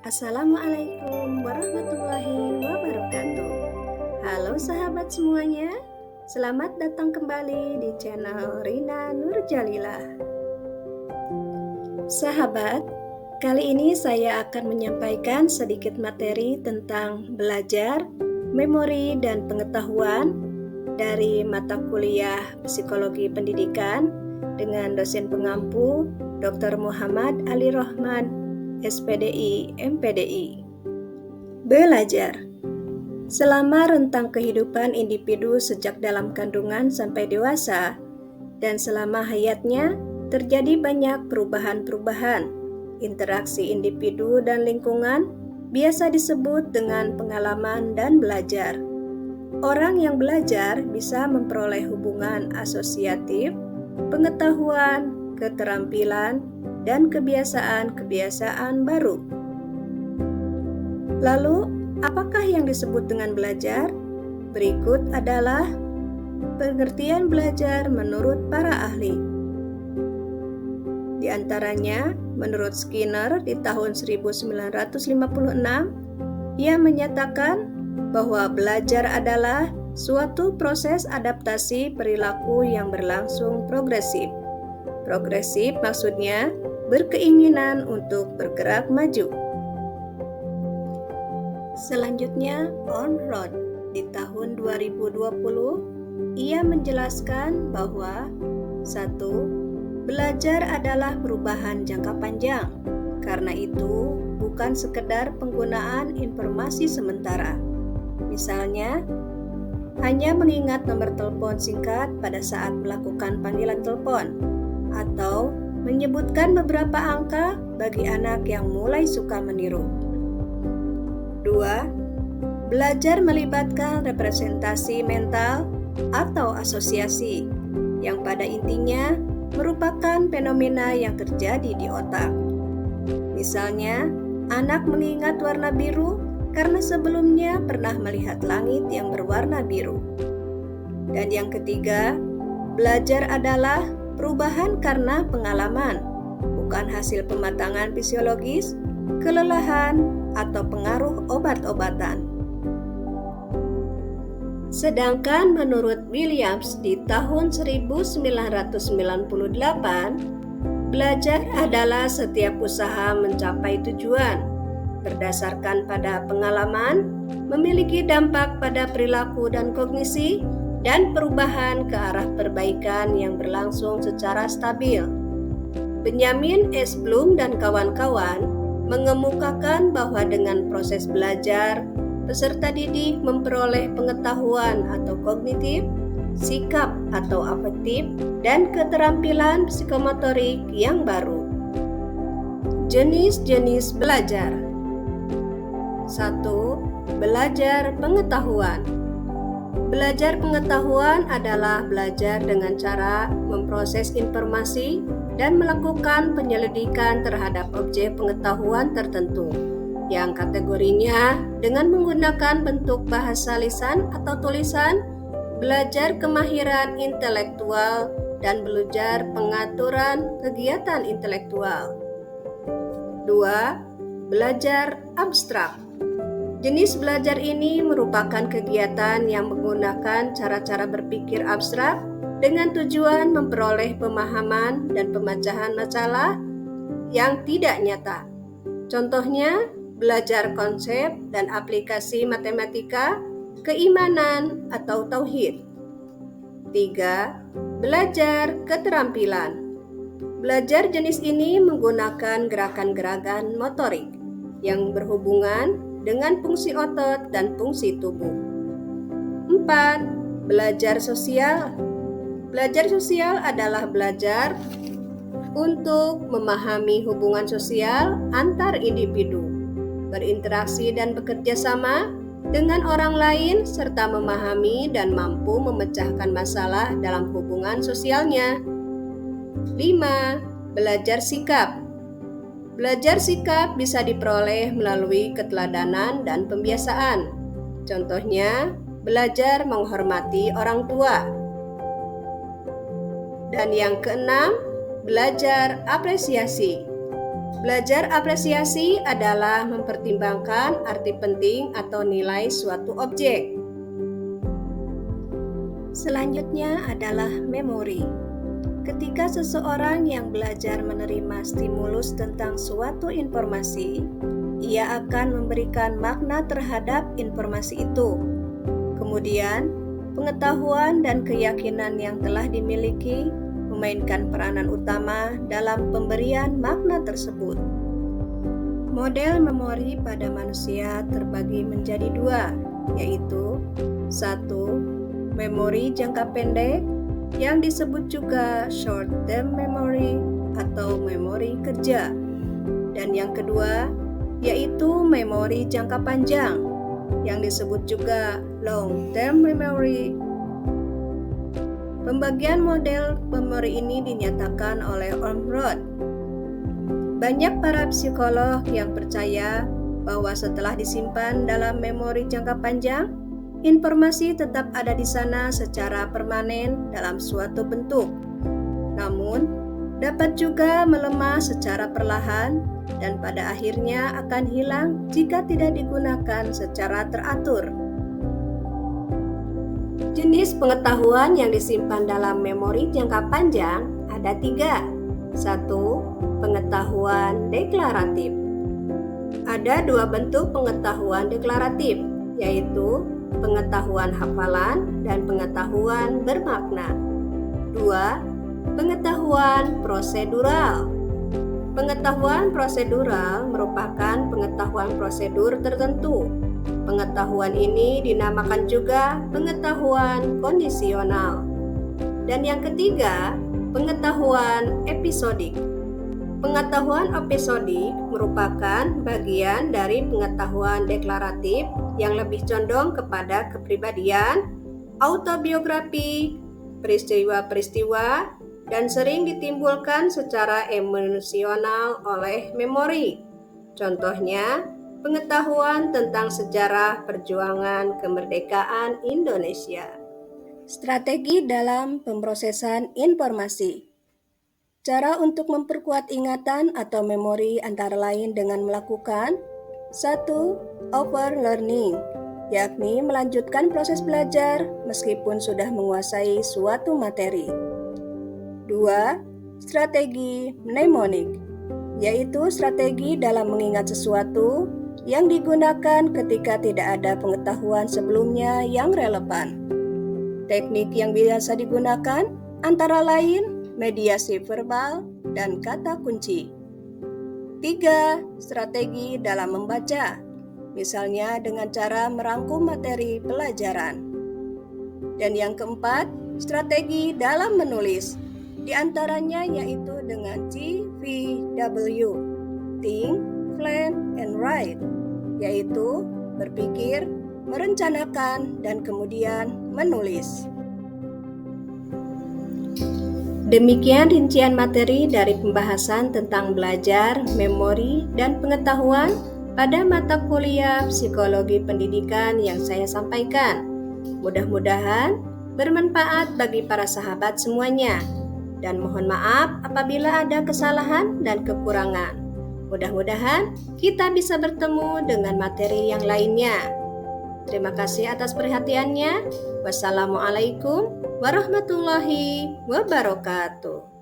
Assalamualaikum warahmatullahi wabarakatuh. Halo sahabat semuanya, selamat datang kembali di channel Rina Nurjalila. Sahabat, kali ini saya akan menyampaikan sedikit materi tentang belajar, memori, dan pengetahuan dari mata kuliah Psikologi Pendidikan dengan dosen pengampu Dr. Muhammad Ali Rohman, SPDI, MPDI. Belajar. Selama rentang kehidupan individu sejak dalam kandungan sampai dewasa, dan selama hayatnya terjadi banyak perubahan-perubahan. Interaksi individu dan lingkungan biasa disebut dengan pengalaman dan belajar. Orang yang belajar bisa memperoleh hubungan asosiatif, pengetahuan, keterampilan, dan kebiasaan-kebiasaan baru. Lalu, apakah yang disebut dengan belajar? Berikut adalah pengertian belajar menurut para ahli. Di antaranya, menurut Skinner di tahun 1956, ia menyatakan bahwa belajar adalah suatu proses adaptasi perilaku yang berlangsung progresif. Progresif maksudnya berkeinginan untuk bergerak maju. Selanjutnya, On Road di tahun 2020, ia menjelaskan bahwa 1. Belajar adalah perubahan jangka panjang. Karena itu, bukan sekedar penggunaan informasi sementara. Misalnya, hanya mengingat nomor telepon singkat pada saat melakukan panggilan telepon, atau menyebutkan beberapa angka bagi anak yang mulai suka meniru. 2. Belajar melibatkan representasi mental atau asosiasi yang pada intinya merupakan fenomena yang terjadi di otak. Misalnya, anak mengingat warna biru karena sebelumnya pernah melihat langit yang berwarna biru. Dan yang ketiga, belajar adalah perubahan karena pengalaman, bukan hasil pematangan fisiologis, kelelahan, atau pengaruh obat-obatan. Sedangkan menurut Williams di tahun 1998, belajar adalah setiap usaha mencapai tujuan, berdasarkan pada pengalaman, memiliki dampak pada perilaku dan kognisi, dan perubahan ke arah perbaikan yang berlangsung secara stabil. Benjamin S. Bloom dan kawan-kawan mengemukakan bahwa dengan proses belajar, peserta didik memperoleh pengetahuan atau kognitif, sikap atau afektif, dan keterampilan psikomotorik yang baru. Jenis-jenis belajar. 1. Belajar pengetahuan. Belajar pengetahuan adalah belajar dengan cara memproses informasi dan melakukan penyelidikan terhadap objek pengetahuan tertentu, yang kategorinya dengan menggunakan bentuk bahasa lisan atau tulisan, belajar kemahiran intelektual, dan belajar pengaturan kegiatan intelektual. 2. Belajar abstrak. Jenis belajar ini merupakan kegiatan yang menggunakan cara-cara berpikir abstrak dengan tujuan memperoleh pemahaman dan pemecahan masalah yang tidak nyata. Contohnya, belajar konsep dan aplikasi matematika, keimanan, atau tauhid. 3. Belajar keterampilan. Belajar jenis ini menggunakan gerakan-gerakan motorik yang berhubungan dengan fungsi otot dan fungsi tubuh. 4. Belajar sosial. Belajar sosial adalah belajar untuk memahami hubungan sosial antar individu, berinteraksi dan bekerja sama dengan orang lain, serta memahami dan mampu memecahkan masalah dalam hubungan sosialnya. 5. Belajar sikap. Belajar sikap bisa diperoleh melalui keteladanan dan pembiasaan. Contohnya, belajar menghormati orang tua. Dan yang keenam, belajar apresiasi. Belajar apresiasi adalah mempertimbangkan arti penting atau nilai suatu objek. Selanjutnya adalah memori. Ketika seseorang yang belajar menerima stimulus tentang suatu informasi, ia akan memberikan makna terhadap informasi itu. Kemudian, pengetahuan dan keyakinan yang telah dimiliki memainkan peranan utama dalam pemberian makna tersebut. Model memori pada manusia terbagi menjadi dua, yaitu 1. Memori jangka pendek yang disebut juga short term memory atau memori kerja. Dan yang kedua, yaitu memori jangka panjang yang disebut juga long term memory. Pembagian model memori ini dinyatakan oleh Ormrod. Banyak para psikolog yang percaya bahwa setelah disimpan dalam memori jangka panjang, informasi tetap ada di sana secara permanen dalam suatu bentuk. Namun, dapat juga melemah secara perlahan dan pada akhirnya akan hilang jika tidak digunakan secara teratur. Jenis pengetahuan yang disimpan dalam memori jangka panjang ada 3. 1. Pengetahuan deklaratif. Ada 2 bentuk pengetahuan deklaratif, yaitu pengetahuan hafalan dan pengetahuan bermakna. 2. Pengetahuan prosedural. Pengetahuan prosedural merupakan pengetahuan prosedur tertentu. Pengetahuan ini dinamakan juga pengetahuan kondisional. Dan yang ketiga, pengetahuan episodik. Pengetahuan episodik merupakan bagian dari pengetahuan deklaratif yang lebih condong kepada kepribadian, autobiografi, peristiwa-peristiwa, dan sering ditimbulkan secara emosional oleh memori. Contohnya, pengetahuan tentang sejarah perjuangan kemerdekaan Indonesia. Strategi dalam pemrosesan informasi. Cara untuk memperkuat ingatan atau memori antara lain dengan melakukan 1. Overlearning, yakni melanjutkan proses belajar meskipun sudah menguasai suatu materi. 2. Strategi mnemonik, yaitu strategi dalam mengingat sesuatu yang digunakan ketika tidak ada pengetahuan sebelumnya yang relevan. Teknik yang biasa digunakan antara lain mediasi verbal dan kata kunci. 3. Strategi dalam membaca, misalnya dengan cara merangkum materi pelajaran. Dan yang keempat, strategi dalam menulis, di antaranya yaitu dengan TVW, Think, Plan, and Write, yaitu berpikir, merencanakan, dan kemudian menulis. Demikian rincian materi dari pembahasan tentang belajar, memori, dan pengetahuan pada mata kuliah Psikologi Pendidikan yang saya sampaikan. Mudah-mudahan bermanfaat bagi para sahabat semuanya. Dan mohon maaf apabila ada kesalahan dan kekurangan. Mudah-mudahan kita bisa bertemu dengan materi yang lainnya. Terima kasih atas perhatiannya. Wassalamualaikum warahmatullahi wabarakatuh.